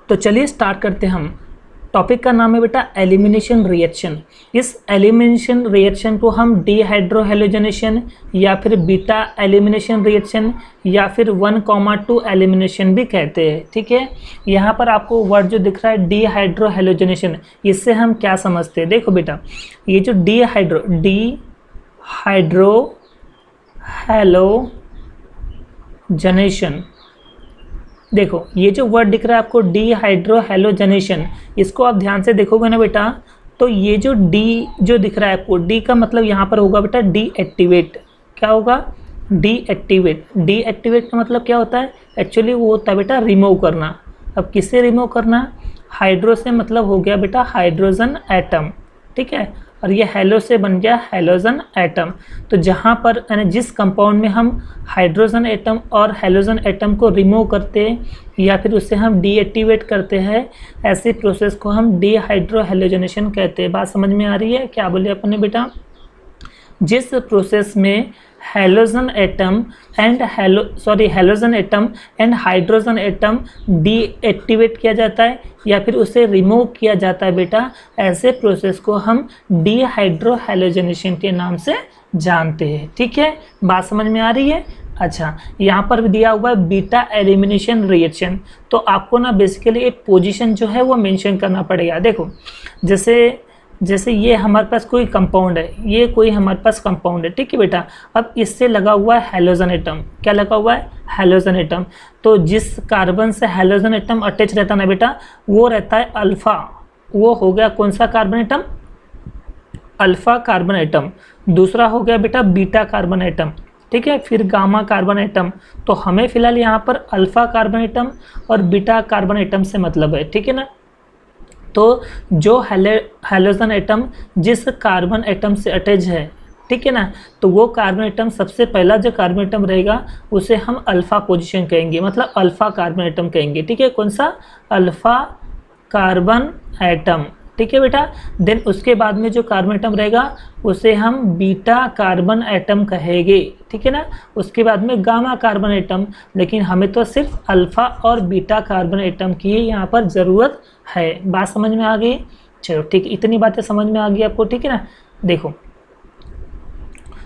तो चलिए स्टार्ट करते हैं हम। टॉपिक का नाम है बेटा एलिमिनेशन रिएक्शन। इस एलिमिनेशन रिएक्शन को हम डीहाइड्रोहेलोजनेशन या फिर बीटा एलिमिनेशन रिएक्शन या फिर 1,2 एलिमिनेशन भी कहते हैं। ठीक है, यहाँ पर आपको वर्ड जो दिख रहा है डीहाइड्रोहेलोजनेशन, इससे हम क्या समझते हैं? देखो बेटा, ये जो डीहाइड्रोहेलोजनेशन, देखो ये जो वर्ड दिख रहा है आपको डीहाइड्रोहेलोजनेशन, इसको आप ध्यान से देखोगे ना बेटा, तो ये जो डी जो दिख रहा है आपको, डी का मतलब यहाँ पर होगा बेटा डीएक्टिवेट। क्या होगा? डीएक्टिवेट। डीएक्टिवेट का मतलब क्या होता है? एक्चुअली वो होता है बेटा रिमूव करना। अब किससे रिमूव करना? हाइड्रो से मतलब हो गया बेटा हाइड्रोजन एटम। ठीक है, और ये हेलो से बन गया हेलोजन एटम। तो जहाँ पर यानी जिस कंपाउंड में हम हाइड्रोजन एटम और हेलोजन एटम को रिमूव करते हैं या फिर उससे हम डीएक्टिवेट करते हैं, ऐसे प्रोसेस को हम डीहाइड्रोहेलोजनेशन कहते हैं। बात समझ में आ रही है? क्या बोले अपन ने बेटा? जिस प्रोसेस में halogen atom and hydrogen atom deactivate किया जाता है या फिर उसे रिमूव किया जाता है बेटा, ऐसे प्रोसेस को हम डीहाइड्रोहेलोजनेशन के नाम से जानते हैं। ठीक है, बात समझ में आ रही है? अच्छा, यहाँ पर भी दिया हुआ है बीटा एलिमिनेशन रिएक्शन। तो आपको ना बेसिकली एक पोजीशन जो है वो मेंशन करना पड़ेगा। देखो जैसे ये हमारे पास कोई कंपाउंड है, ये कोई हमारे पास कंपाउंड है। ठीक है बेटा, अब इससे लगा हुआ है हेलोजन एटम। क्या लगा हुआ है? Halogen atom. तो जिस कार्बन से हेलोजन एटम अटैच रहता है ना बेटा, वो रहता है अल्फा। वो हो गया कौन सा carbon atom? Alpha carbon atom. दूसरा हो गया बेटा बीटा कार्बन एटम। ठीक है, फिर गामा कार्बन एटम। तो हमें फिलहाल यहाँ पर अल्फा कार्बन एटम और बीटा कार्बन एटम से मतलब है। ठीक है ना, तो जो हेलोजन एटम जिस कार्बन एटम से अटैच है, ठीक है ना, तो वो कार्बन एटम सबसे पहला जो कार्बन एटम रहेगा उसे हम अल्फा पोजीशन कहेंगे, मतलब अल्फा कार्बन एटम कहेंगे। ठीक है, कौन सा? Alpha carbon atom. ठीक है बेटा, देन उसके बाद में जो कार्बन एटम रहेगा उसे हम बीटा कार्बन एटम कहेंगे। ठीक है ना, उसके बाद में गामा कार्बन एटम। लेकिन हमें तो सिर्फ अल्फा और बीटा कार्बन एटम की ही यहाँ पर ज़रूरत है। बात समझ में आ गई? चलो ठीक, इतनी बातें समझ में आ गई आपको। ठीक है ना, देखो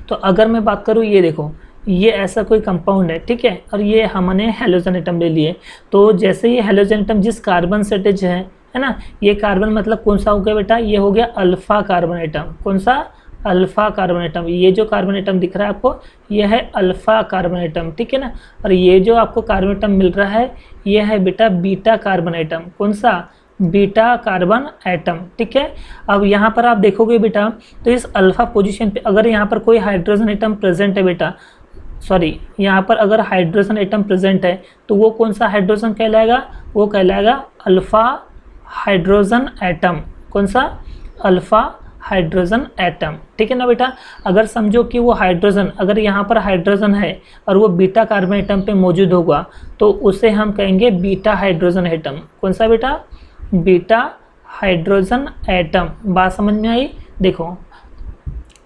तो अगर मैं बात करूँ, ये देखो ये ऐसा कोई कंपाउंड है। ठीक है, और ये हमने हेलोजन एटम ले लिए। तो जैसे ये हेलोजन एटम जिस कार्बन से अटैच है ना, ये कार्बन मतलब कौन सा हो गया बेटा? ये हो गया अल्फा कार्बन एटम। कौन सा? Alpha carbon atom. ये जो कार्बन एटम दिख रहा है आपको, ये है अल्फा कार्बन एटम। ठीक है ना, और ये जो आपको कार्बन एटम मिल रहा है ये है बेटा बीटा कार्बन एटम। कौन सा? Beta carbon atom. ठीक है, अब यहाँ पर आप देखोगे बेटा, तो इस अल्फा पोजीशन पे अगर यहाँ पर कोई हाइड्रोजन एटम प्रेजेंट है बेटा, सॉरी यहाँ पर अगर हाइड्रोजन एटम प्रेजेंट है तो वो कौन सा हाइड्रोजन कहलाएगा? वो कहलाएगा अल्फा हाइड्रोजन एटम। कौन सा? Alpha hydrogen atom. ठीक है ना बेटा, अगर समझो कि वो हाइड्रोजन, अगर यहाँ पर हाइड्रोजन है और वो बीटा कार्बन एटम पे मौजूद होगा तो उसे हम कहेंगे बीटा हाइड्रोजन एटम। कौन सा बेटा? Beta hydrogen atom. बात समझ में आई? देखो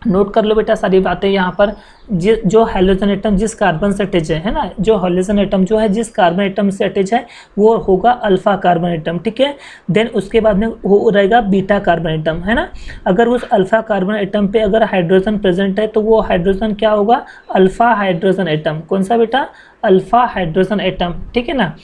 नोट कर लो बेटा सारी बातें। यहाँ पर जो हेलोजन एटम जिस कार्बन से अटैच है ना, जो हेलोजन एटम जो है जिस कार्बन एटम से अटैच है वो होगा अल्फा कार्बन एटम। ठीक है, देन उसके बाद में वो रहेगा बीटा कार्बन एटम, है ना। अगर उस अल्फा कार्बन एटम पे अगर हाइड्रोजन प्रेजेंट है तो वो हाइड्रोजन क्या होगा? Alpha hydrogen atom. कौन सा बेटा? Alpha hydrogen atom. ठीक है ना,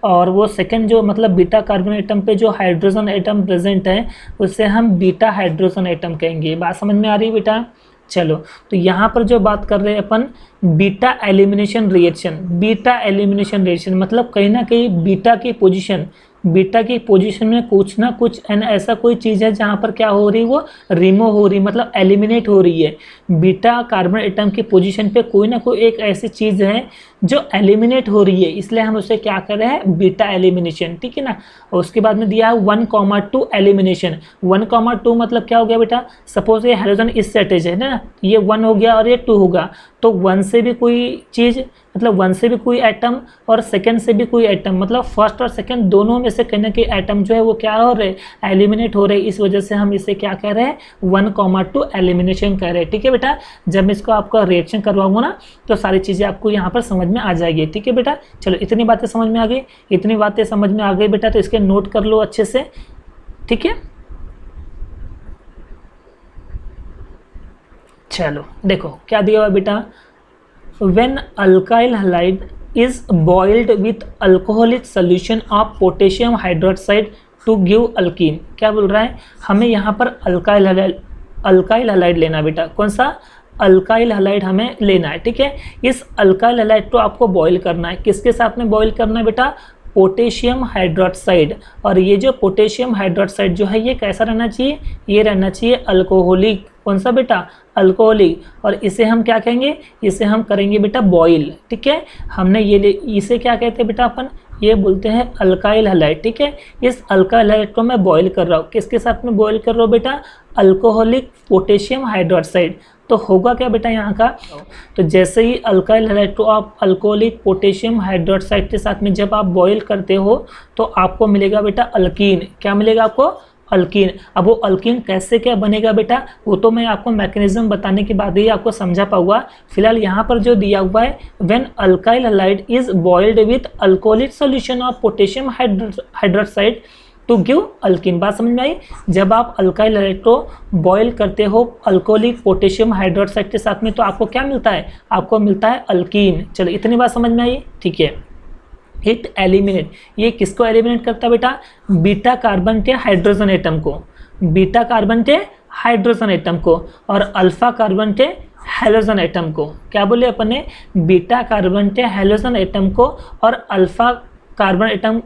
और वो सेकंड जो मतलब बीटा कार्बन एटम पे जो हाइड्रोजन एटम प्रेजेंट है उसे हम बीटा हाइड्रोजन एटम कहेंगे। बात समझ में आ रही है बेटा? चलो, तो यहाँ पर जो बात कर रहे हैं अपन beta elimination reaction. Beta elimination reaction मतलब कहीं ना कहीं बीटा की पोजीशन में कुछ ना कुछ ऐसा कोई चीज़ है जहाँ पर क्या हो रही है? वो रिमूव हो रही, मतलब एलिमिनेट हो रही है। बीटा कार्बन एटम की पोजीशन पे कोई ना कोई एक ऐसी चीज़ है जो एलिमिनेट हो रही है, इसलिए हम उसे क्या कर रहे हैं? Beta elimination. ठीक है ना, और उसके बाद में दिया है 1,2 एलिमिनेशन। 1,2 मतलब क्या हो गया बेटा? सपोज ये हाइड्रोजन इससे अटैच है ना, ये 1 हो गया और ये 2 होगा, तो 1 से भी कोई चीज़ मतलब 1 से भी कोई एटम और सेकंड से भी कोई एटम, मतलब फर्स्ट और सेकंड दोनों में से कहीं ना कहीं एटम जो है वो क्या हो रहे, एलिमिनेट हो रहे। इस वजह से हम इसे क्या कह रहे हैं, 1,2 एलिमिनेशन कह रहे हैं। ठीक है बेटा, जब इसको आपका रिएक्शन करवाऊंगा ना तो सारी चीज़ें आपको यहाँ पर समझ में आ जाएगी। ठीक है बेटा, चलो इतनी बातें समझ में आ गई, इतनी बातें समझ में आ गई बेटा, तो इसके नोट कर लो अच्छे से। ठीक है, चलो देखो क्या दिया हुआ बेटा, when alkyl halide is boiled with alcoholic solution of potassium hydroxide to give alkene. क्या बोल रहा है, हमें यहाँ पर अल्काइल हैलाइड लेना बेटा, कौन सा, अल्काइल हैलाइड हमें लेना है। ठीक है, इस अल्काइल हैलाइड को आपको बॉईल करना है, किसके साथ में बॉईल करना है बेटा, पोटेशियम हाइड्रोक्साइड। और ये जो पोटेशियम हाइड्रोक्साइड जो है ये कैसा रहना चाहिए, ये रहना चाहिए अल्कोहलिक, कौन सा बेटा, अल्कोहलिक। और इसे हम क्या कहेंगे, इसे हम करेंगे बेटा बॉईल। ठीक है, हमने ये इसे क्या कहते हैं बेटा, अपन ये बोलते हैं अल्काइल हैलाइड। ठीक है, इस अल्काइल हैलाइड को मैं बॉईल कर रहा हूँ, किसके साथ में बॉईल कर रहा हूँ बेटा, अल्कोहलिक पोटेशियम हाइड्रोक्साइड। तो होगा क्या बेटा यहाँ का, तो जैसे ही अल्काइल हैलाइड को आप अल्कोहलिक पोटेशियम हाइड्रोक्साइड के साथ में जब आप बॉईल करते हो तो आपको मिलेगा बेटा अल्कीन। क्या मिलेगा आपको, अल्कीन। अब वो अल्कीन कैसे क्या बनेगा बेटा, वो तो मैं आपको मैकेनिज्म बताने के बाद ही आपको समझा पाऊंगा। फिलहाल यहाँ पर जो दिया हुआ है, when alkyl halide is boiled with alcoholic solution of potassium hydroxide to give alkene. बात समझ में आई, जब आप अल्काइल हैलाइड को बॉईल करते हो अल्कोहलिक पोटेशियम हाइड्रोक्साइड के साथ में तो आपको क्या मिलता है, आपको मिलता है अल्कीन। चलो इतनी बात समझ में आई। ठीक है, इट एलिमिनेट, ये किसको एलिमिनेट करता है बेटा, बीटा कार्बन के हाइड्रोजन एटम को, बीटा कार्बन के हाइड्रोजन एटम को, और अल्फा कार्बन के हैलोजन एटम को। क्या बोले अपन ने, बीटा कार्बन के हैलोजन एटम को और अल्फा कार्बन एटम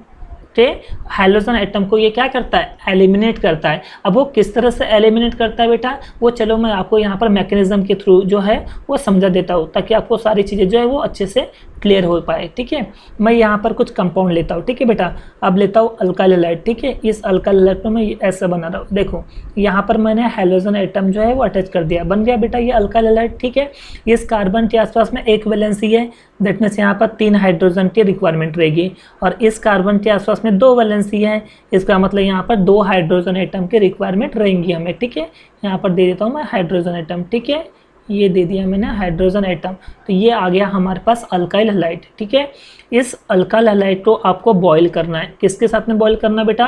के हैलोजन एटम को ये क्या करता है, एलिमिनेट करता है। अब वो किस तरह से एलिमिनेट करता है बेटा, वो चलो मैं आपको यहाँ पर मैकेनिज्म के थ्रू जो है वो समझा देता हूँ, ताकि आपको सारी चीज़ें जो है वो अच्छे से क्लियर हो पाए। ठीक है, मैं यहाँ पर कुछ कंपाउंड लेता हूँ। ठीक है बेटा, अब लेता हूँ अल्काइल हैलाइड। ठीक है, इस अल्काइल हैलाइड को मैं ऐसा बना रहा हूँ, देखो यहाँ पर मैंने हैलोजन एटम जो है वो अटैच कर दिया, बन गया बेटा ये अल्काइल हैलाइड। ठीक है, इस कार्बन के आसपास में एक वैलेंसी है, दैट मीन्स यहाँ पर 3 हाइड्रोजन की रिक्वायरमेंट रहेगी, और इस कार्बन के आसपास में 2 वैलेंसी है, इसका मतलब यहाँ पर 2 हाइड्रोजन एटम की रिक्वायरमेंट रहेंगी हमें। ठीक है, यहाँ पर दे देता हूँ मैं हाइड्रोजन एटम। ठीक है, ये दे दिया मैंने हाइड्रोजन एटम, तो ये आ गया हमारे पास अल्काइल हैलाइड। ठीक है, इस अल्काइल हैलाइड को आपको बॉईल करना है, किसके साथ में बॉईल करना है बेटा,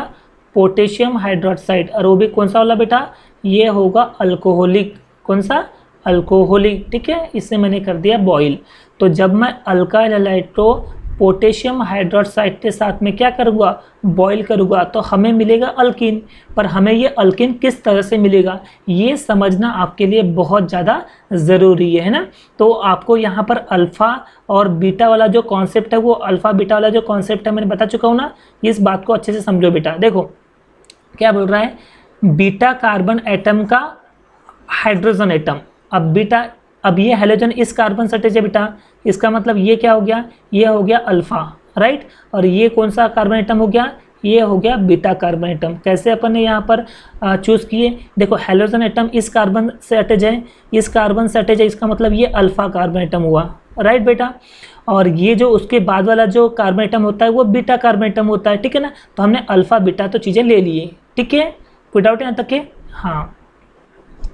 पोटेशियम हाइड्रोक्साइड, और वो भी कौन सा वाला बेटा, ये होगा अल्कोहलिक, कौन सा, अल्कोहलिक। ठीक है, इससे मैंने कर दिया बॉईल। तो जब मैं अल्काइल हैलाइड को पोटेशियम हाइड्रोक्साइड के साथ में क्या करूँगा, बॉईल करूँगा, तो हमें मिलेगा अल्कीन। पर हमें ये अल्कीन किस तरह से मिलेगा ये समझना आपके लिए बहुत ज़्यादा ज़रूरी है ना। तो आपको यहाँ पर अल्फ़ा और बीटा वाला जो कॉन्सेप्ट है, वो अल्फ़ा बीटा वाला जो कॉन्सेप्ट है मैंने बता चुका हूँ ना, इस बात को अच्छे से समझो बेटा। देखो क्या बोल रहा है, बीटा कार्बन एटम का हाइड्रोजन एटम, अब बीटा, अब ये हैलोजन इस कार्बन से अटैच है बेटा, इसका मतलब ये क्या हो गया, ये हो गया अल्फा, राइट। और ये कौन सा कार्बन एटम हो गया, ये हो गया बीटा कार्बन एटम। कैसे अपन ने यहाँ पर चूज़ किए, देखो हैलोजन एटम इस कार्बन से अटैच है, इस कार्बन से अटैच है, इसका मतलब ये अल्फा कार्बन एटम हुआ, राइट बेटा। और ये जो उसके बाद वाला जो कार्बन एटम होता है वो बीटा कार्बन एटम होता है, ठीक है ना। तो हमने अल्फा बीटा तो चीज़ें ले लिए, ठीक है, कोई डाउट यहाँ तक के, हाँ।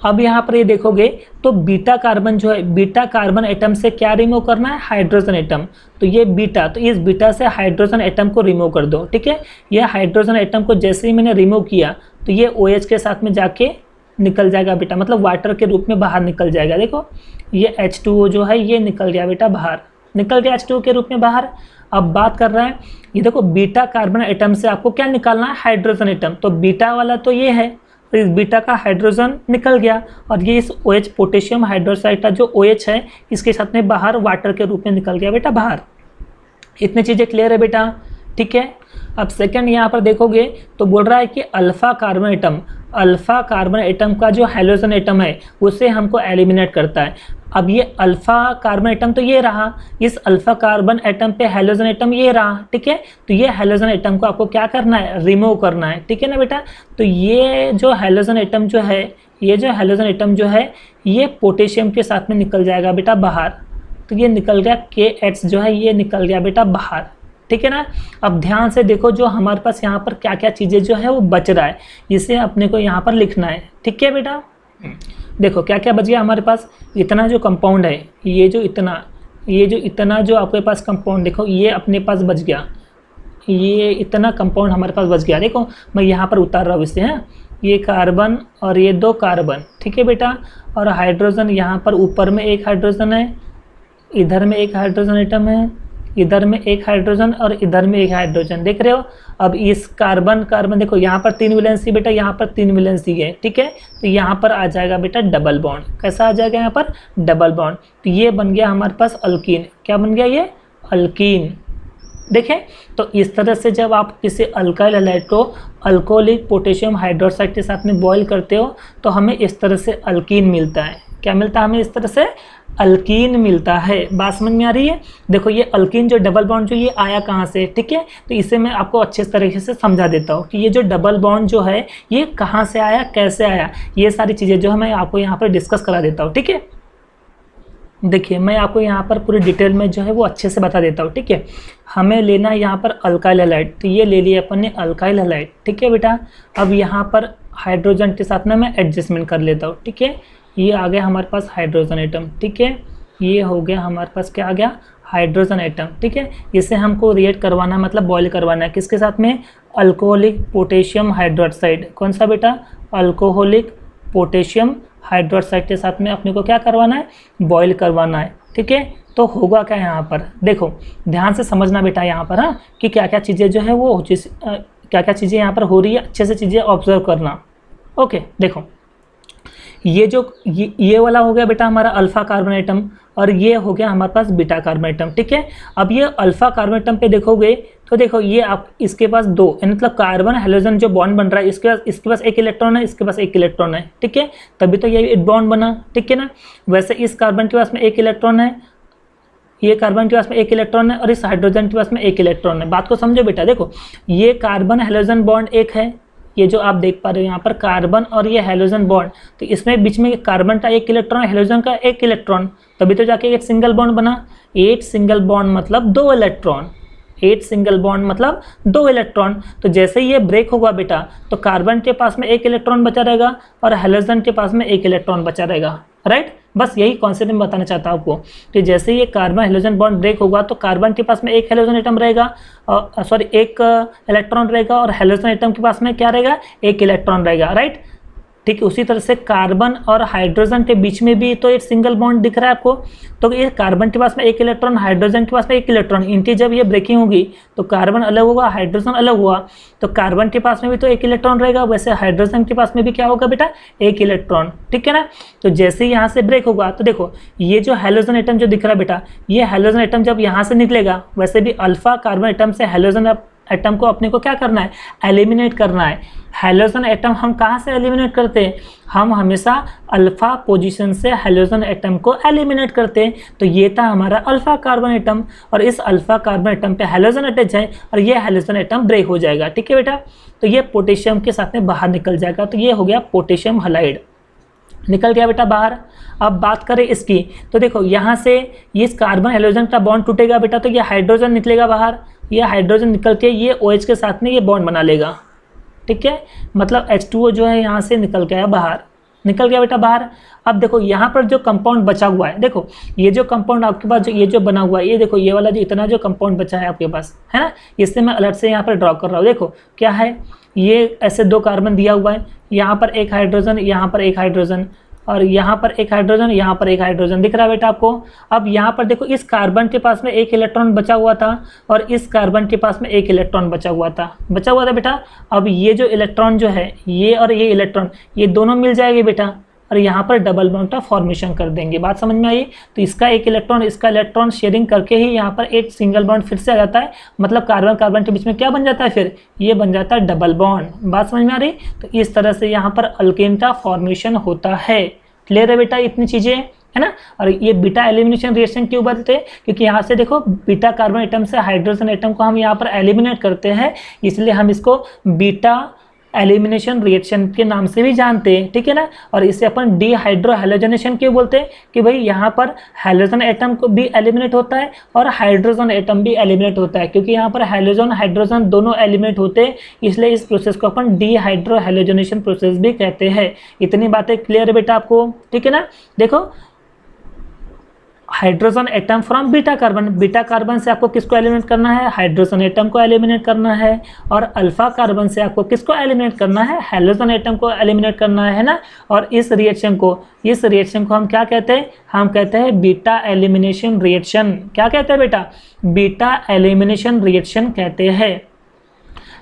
अब यहाँ पर ये देखोगे तो बीटा कार्बन जो है, बीटा कार्बन एटम से क्या रिमूव करना है, हाइड्रोजन एटम। तो ये बीटा, तो इस बीटा से हाइड्रोजन एटम को रिमूव कर दो, ठीक है। ये हाइड्रोजन एटम को जैसे ही मैंने रिमूव किया तो ये OH के साथ में जाके निकल जाएगा बेटा, मतलब वाटर के रूप में बाहर निकल जाएगा। देखो ये H2O जो है ये निकल गया बेटा बाहर, निकल गया H2O के रूप में बाहर। अब बात कर रहा है, ये देखो बीटा कार्बन एटम से आपको क्या निकालना है, हाइड्रोजन एटम। तो बीटा वाला तो ये है, तो इस बीटा का हाइड्रोजन निकल गया, और ये इस OH पोटेशियम हाइड्रोक्साइड का जो OH है इसके साथ में बाहर वाटर के रूप में निकल गया बेटा बाहर। इतनी चीज़ें क्लियर है बेटा, ठीक है। अब सेकंड यहाँ पर देखोगे तो बोल रहा है कि alpha carbon atom, alpha carbon atom का जो हैलोजन एटम है उसे हमको एलिमिनेट करता है। अब ये अल्फा कार्बन एटम तो ये रहा, इस अल्फा कार्बन एटम पे हैलोजन एटम ये रहा, ठीक है। तो ये हैलोजन एटम को आपको क्या करना है, रिमूव करना है, ठीक है ना बेटा। तो ये जो हैलोजन एटम जो है, ये जो हैलोजन एटम जो है ये पोटेशियम के साथ में निकल जाएगा बेटा बाहर, तो ये निकल गया KH जो है ये निकल गया बेटा बाहर, ठीक है ना। अब ध्यान से देखो जो हमारे पास यहाँ पर क्या क्या चीज़ें जो है वो बच रहा है, इसे अपने को यहाँ पर लिखना है, ठीक है बेटा। देखो क्या क्या बच गया हमारे पास, इतना जो कंपाउंड है, ये जो इतना जो आपके पास कंपाउंड देखो ये अपने पास बच गया, ये इतना कंपाउंड हमारे पास बच गया। देखो मैं यहाँ पर उतार रहा हूँ इसे, हैं ये कार्बन और ये 2 कार्बन, ठीक है बेटा। और हाइड्रोजन यहाँ पर ऊपर में एक हाइड्रोजन है, इधर में एक हाइड्रोजन एटम है, इधर में एक हाइड्रोजन और इधर में एक हाइड्रोजन, देख रहे हो। अब इस कार्बन देखो यहाँ पर 3 वैलेंसी बेटा, यहाँ पर 3 वैलेंसी है, ठीक है। तो यहाँ पर आ जाएगा बेटा डबल बॉन्ड, कैसा आ जाएगा यहाँ पर डबल बॉन्ड। तो ये बन गया हमारे पास अल्कीन, क्या बन गया ये अल्कीन, देखें। तो इस तरह से जब आप किसी अल्काइल हैलाइड को अल्कोहलिक पोटेशियम हाइड्रोक्साइड के साथ में बॉईल करते हो तो हमें इस तरह से अल्कीन मिलता है। क्या मिलता है हमें इस तरह से अल्कीन मिलता है। बात समझ में आ रही है। देखो ये अल्कीन जो डबल बॉन्ड जो ये आया कहाँ से, ठीक है। तो इसे मैं आपको अच्छे तरीके से समझा देता हूँ कि ये जो डबल बॉन्ड जो है ये कहाँ से आया, कैसे आया, ये सारी चीज़ें जो है मैं आपको यहाँ पर डिस्कस करा देता हूँ, ठीक है। देखिए मैं आपको यहाँ पर पूरी डिटेल में जो है वो अच्छे से बता देता हूँ, ठीक है। हमें लेना है यहाँ पर अल्काइल हैलाइड, तो ये ले लिया अपन ने अल्काइल हैलाइड, ठीक है बेटा। अब यहाँ पर हाइड्रोजन के साथ में मैं एडजस्टमेंट कर लेता हूँ, ठीक है। ये आ गया हमारे पास हाइड्रोजन एटम, ठीक है। ये हो गया हमारे पास क्या आ गया हाइड्रोजन एटम, ठीक है। इसे हमको रिएक्ट करवाना मतलब बॉयल करवाना है किसके साथ में, अल्कोहलिक पोटेशियम हाइड्रोक्साइड। कौन सा बेटा, अल्कोहलिक पोटेशियम हाइड्रोक्साइड के साथ में अपने को क्या करवाना है, बॉयल करवाना है, ठीक है। तो होगा क्या यहाँ पर, देखो ध्यान से समझना बेटा यहाँ पर, हाँ, कि क्या क्या चीज़ें जो है वो क्या क्या चीज़ें यहाँ पर हो रही है, अच्छे से चीज़ें ऑब्जर्व करना। ओके देखो ये जो ये वाला हो गया बेटा हमारा अल्फा कार्बन एटम और ये हो गया हमारे पास बीटा कार्बन एटम, ठीक है। अब ये अल्फा कार्बन एटम पे देखोगे तो देखो ये आप इसके पास 2 मतलब कार्बन हाइड्रोजन जो बॉन्ड बन रहा है इसके पास 1 इलेक्ट्रॉन है, इसके पास 1 इलेक्ट्रॉन है, ठीक है। तभी तो ये बॉन्ड बना, ठीक है ना। वैसे इस कार्बन के पास में 1 इलेक्ट्रॉन है, ये कार्बन के पास में 1 इलेक्ट्रॉन है और इस हाइड्रोजन के पास में 1 इलेक्ट्रॉन है। बात को समझो बेटा, देखो ये कार्बन हाइड्रोजन बॉन्ड एक है, ये जो आप देख पा रहे हो यहाँ पर कार्बन और ये हाइड्रोजन बॉन्ड, तो इसमें बीच में कार्बन का 1 इलेक्ट्रॉन, हाइड्रोजन का 1 इलेक्ट्रॉन, तभी तो जाके एक सिंगल बॉन्ड बना। 8 सिंगल बॉन्ड मतलब 2 इलेक्ट्रॉन, 8 सिंगल बॉन्ड मतलब 2 इलेक्ट्रॉन। तो जैसे ही ये ब्रेक होगा बेटा तो कार्बन के पास में 1 इलेक्ट्रॉन बचा रहेगा और हाइड्रोजन के पास में 1 इलेक्ट्रॉन बचा रहेगा, राइट। बस यही कॉन्सेप्ट मैं बताना चाहता हूँ आपको कि जैसे ही ये कार्बन हाइड्रोजन बॉन्ड ब्रेक होगा तो कार्बन के पास में 1 हाइड्रोजन एटम रहेगा, सॉरी 1 इलेक्ट्रॉन रहेगा और हाइड्रोजन एटम के पास में क्या रहेगा, 1 इलेक्ट्रॉन रहेगा, राइट। ठीक है, उसी तरह से कार्बन और हाइड्रोजन के बीच में भी तो एक सिंगल बॉन्ड दिख रहा है आपको। तो ये कार्बन के पास में 1 इलेक्ट्रॉन, हाइड्रोजन के पास में 1 इलेक्ट्रॉन, इनकी जब ये ब्रेकिंग होगी तो कार्बन अलग होगा, हाइड्रोजन अलग हुआ, तो कार्बन के पास में भी तो 1 इलेक्ट्रॉन रहेगा, वैसे हाइड्रोजन के पास में भी क्या होगा बेटा, 1 इलेक्ट्रॉन, ठीक है ना। तो जैसे ही यहाँ से ब्रेक होगा तो देखो ये जो हाइड्रोजन एटम जो दिख रहा है बेटा, ये हाइड्रोजन एटम जब यहाँ से निकलेगा, वैसे भी अल्फा कार्बन एटम से हाइड्रोजन एटम को अपने को क्या करना है, एलिमिनेट करना है। हाइड्रोजन एटम हम कहाँ से एलिमिनेट करते हैं, हम हमेशा अल्फा पोजीशन से हाइड्रोजन एटम को एलिमिनेट करते हैं। तो ये था हमारा अल्फा कार्बन एटम और इस अल्फा कार्बन एटम पे हाइड्रोजन अटैच है और ये हाइड्रोजन एटम ब्रेक हो जाएगा, ठीक है बेटा। तो ये पोटेशियम के साथ में बाहर निकल जाएगा, तो ये हो गया पोटेशियम हैलाइड, निकल गया बेटा बाहर। अब बात करें इसकी, तो देखो यहाँ से ये कार्बन हाइड्रोजन का बॉन्ड टूटेगा बेटा, तो ये हाइड्रोजन निकलेगा बाहर, ये हाइड्रोजन निकल के ये OH के साथ में ये बॉन्ड बना लेगा, ठीक है। मतलब H2O जो है यहाँ से निकल गया बाहर, निकल गया बेटा बाहर। अब देखो यहाँ पर जो कंपाउंड बचा हुआ है, देखो ये जो कंपाउंड आपके पास ये जो बना हुआ है, ये देखो ये वाला जो इतना जो कंपाउंड बचा है आपके पास, है ना, इससे मैं अलग से यहाँ पर ड्रॉ कर रहा हूँ। देखो क्या है, ये ऐसे 2 कार्बन दिया हुआ है, यहाँ पर 1 हाइड्रोजन, यहाँ पर 1 हाइड्रोजन और यहाँ पर 1 हाइड्रोजन, यहाँ पर 1 हाइड्रोजन दिख रहा है बेटा आपको। अब यहाँ पर देखो इस कार्बन के पास में 1 इलेक्ट्रॉन बचा हुआ था और इस कार्बन के पास में 1 इलेक्ट्रॉन बचा हुआ था बेटा। अब ये जो इलेक्ट्रॉन जो है, ये और ये इलेक्ट्रॉन, ये दोनों मिल जाएंगे बेटा और यहाँ पर डबल बॉन्ड का फॉर्मेशन कर देंगे। बात समझ में आई। तो इसका 1 इलेक्ट्रॉन, इसका इलेक्ट्रॉन शेयरिंग करके ही यहाँ पर एक सिंगल बॉन्ड फिर से आ जाता है, मतलब कार्बन कार्बन के बीच में क्या बन जाता है, फिर ये बन जाता है डबल बॉन्ड। बात समझ में आ रही। तो इस तरह से यहाँ पर अल्केन का फॉर्मेशन होता है। क्लियर है बेटा इतनी चीजें, है ना। और ये बीटा एलिमिनेशन रिएक्शन क्यों बनते हैं, क्योंकि यहाँ से देखो बीटा कार्बन एटम से हाइड्रोजन एटम को हम यहाँ पर एलिमिनेट करते हैं, इसलिए हम इसको बीटा एलिमिनेशन रिएक्शन के नाम से भी जानते हैं, ठीक है ना। और इसे अपन डीहाइड्रो हैलोजनेशन क्यों बोलते हैं कि भाई यहाँ पर हैलोजन एटम को भी एलिमिनेट होता है और हाइड्रोजन एटम भी एलिमिनेट होता है, क्योंकि यहाँ पर हैलोजन हाइड्रोजन दोनों एलिमिनेट होते हैं, इसलिए इस प्रोसेस को अपन डीहाइड्रो हैलोजनेशन प्रोसेस भी कहते हैं। इतनी बातें क्लियर है बेटा आपको, ठीक है ना। देखो hydrogen atom from beta carbon से आपको किसको एलिमिनेट करना है, हाइड्रोजन एटम को एलिमिनेट करना है, और अल्फा कार्बन से आपको किसको एलिमिनेट करना है, हैलोजन एटम को एलिमिनेट करना है ना। और इस रिएक्शन को हम क्या कहते हैं, हम कहते हैं बीटा एलिमिनेशन रिएक्शन। क्या कहते हैं बेटा, बीटा एलिमिनेशन रिएक्शन कहते हैं।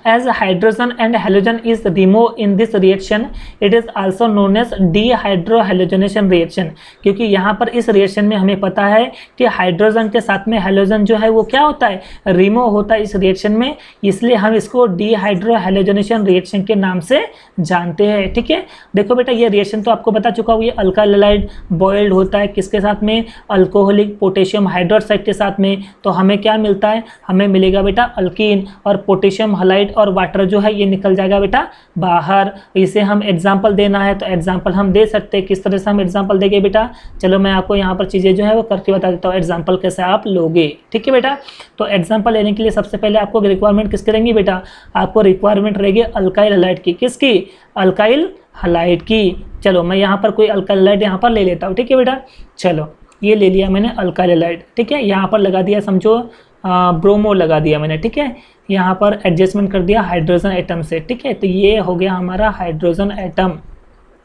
As hydrogen and halogen is removed in this reaction, it is also known as dehydrohalogenation reaction। क्योंकि यहाँ पर इस रिएक्शन में हमें पता है कि हाइड्रोजन के साथ में हैलोजन जो है वो क्या होता है, रिमूव होता है इस रिएक्शन में, इसलिए हम इसको डीहाइड्रोहैलोजनेशन रिएक्शन के नाम से जानते हैं, ठीक है। देखो बेटा ये रिएक्शन तो आपको बता चुका हूँ, ये अल्काइल हैलाइड बॉइल्ड होता है किसके साथ में, अल्कोहलिक पोटेशियम हाइड्रोक्साइड के साथ में। तो हमें क्या मिलता है, हमें मिलेगा बेटा अल्कीन, और पोटेशियम हैलाइड और वाटर जो है ये निकल जाएगा बेटा बाहर। इसे हम एग्जाम्पल देना है तो एग्जाम्पल हम दे सकते हैं। किस तरह से हम एग्जाम्पल देंगे बेटा, चलो मैं आपको यहाँ पर चीज़ें जो है वो करके बता देता हूँ, एग्जाम्पल कैसे आप लोगे, ठीक है बेटा। तो एग्जाम्पल लेने के लिए सबसे पहले आपको रिक्वायरमेंट किसकी रहेंगी बेटा, आपको रिक्वायरमेंट रहेगी अल्काइल हैलाइड की। किसकी, अल्काइल हैलाइड की। चलो मैं यहाँ पर कोई अल्काइल हैलाइड यहाँ पर ले लेता हूँ, ठीक है बेटा। चलो ये ले लिया मैंने अल्काइल हैलाइड, ठीक है। यहाँ पर लगा दिया समझो ब्रोमो लगा दिया मैंने, ठीक है। यहाँ पर एडजस्टमेंट कर दिया हाइड्रोजन एटम से, ठीक है। तो ये हो गया हमारा हाइड्रोजन एटम,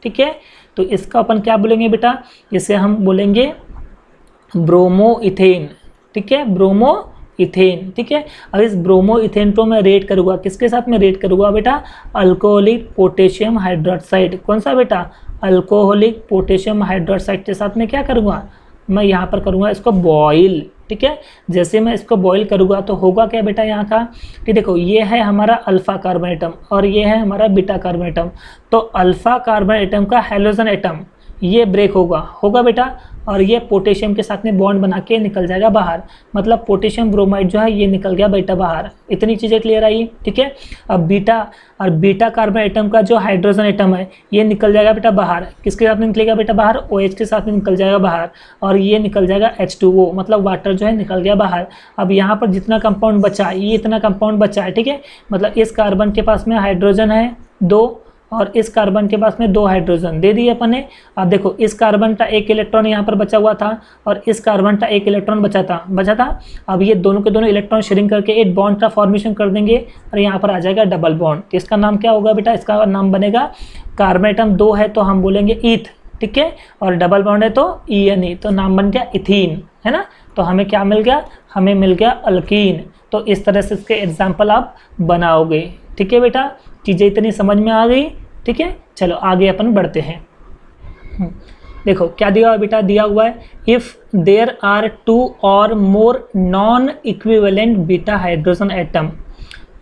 ठीक है। तो इसका अपन क्या बोलेंगे बेटा, इसे हम बोलेंगे ब्रोमो इथेन, ठीक है, ब्रोमो इथेन, ठीक है। अब इस ब्रोमो इथेन को मैं रेट करूँगा किसके साथ में, रेट करूँगा बेटा अल्कोहलिक पोटेशियम हाइड्रोक्साइड। कौन सा बेटा, अल्कोहलिक पोटेशियम हाइड्रोक्साइड के साथ में क्या करूँगा, मैं यहाँ पर करूँगा इसको बॉयल, ठीक है। जैसे मैं इसको बॉईल करूँगा तो होगा क्या बेटा यहाँ का, कि देखो ये है हमारा अल्फा कार्बन एटम और ये है हमारा बीटा कार्बन एटम। तो अल्फा कार्बन एटम का हैलोजन एटम ये ब्रेक होगा बेटा, और ये पोटेशियम के साथ में बॉन्ड बना के निकल जाएगा बाहर, मतलब पोटेशियम ब्रोमाइड जो है ये निकल गया बेटा बाहर। इतनी चीज़ें क्लियर आई, ठीक है। अब बीटा कार्बन एटम का जो हाइड्रोजन एटम है ये निकल जाएगा बेटा बाहर, किसके साथ में निकलेगा बेटा बाहर, OH के साथ में निकल जाएगा बाहर, और ये निकल जाएगा H2O, मतलब वाटर जो है निकल गया बाहर। अब यहाँ पर जितना कंपाउंड बचा ये इतना कंपाउंड बचा है, ठीक है। मतलब इस कार्बन के पास में हाइड्रोजन है 2 और इस कार्बन के पास में 2 हाइड्रोजन दे दिए अपन ने। अब देखो इस कार्बन का 1 इलेक्ट्रॉन यहाँ पर बचा हुआ था और इस कार्बन का 1 इलेक्ट्रॉन बचा था। अब ये दोनों के दोनों इलेक्ट्रॉन शेयरिंग करके एक बॉन्ड का फॉर्मेशन कर देंगे और यहाँ पर आ जाएगा डबल बॉन्ड। तो इसका नाम क्या होगा बेटा, इसका नाम बनेगा, कार्बन एटम 2 है तो हम बोलेंगे ईथ, ठीक है, और डबल बॉन्ड है तो ENE, तो नाम बन गया इथीन, है ना। तो हमें क्या मिल गया, हमें मिल गया अल्कीन। तो इस तरह से इसके एग्जाम्पल आप बनाओगे, ठीक है बेटा। चीज़ें इतनी समझ में आ गई, ठीक है। चलो आगे अपन बढ़ते हैं। देखो क्या दिया हुआ बेटा, दिया हुआ है if there are 2 or more non equivalent beta hydrogen atom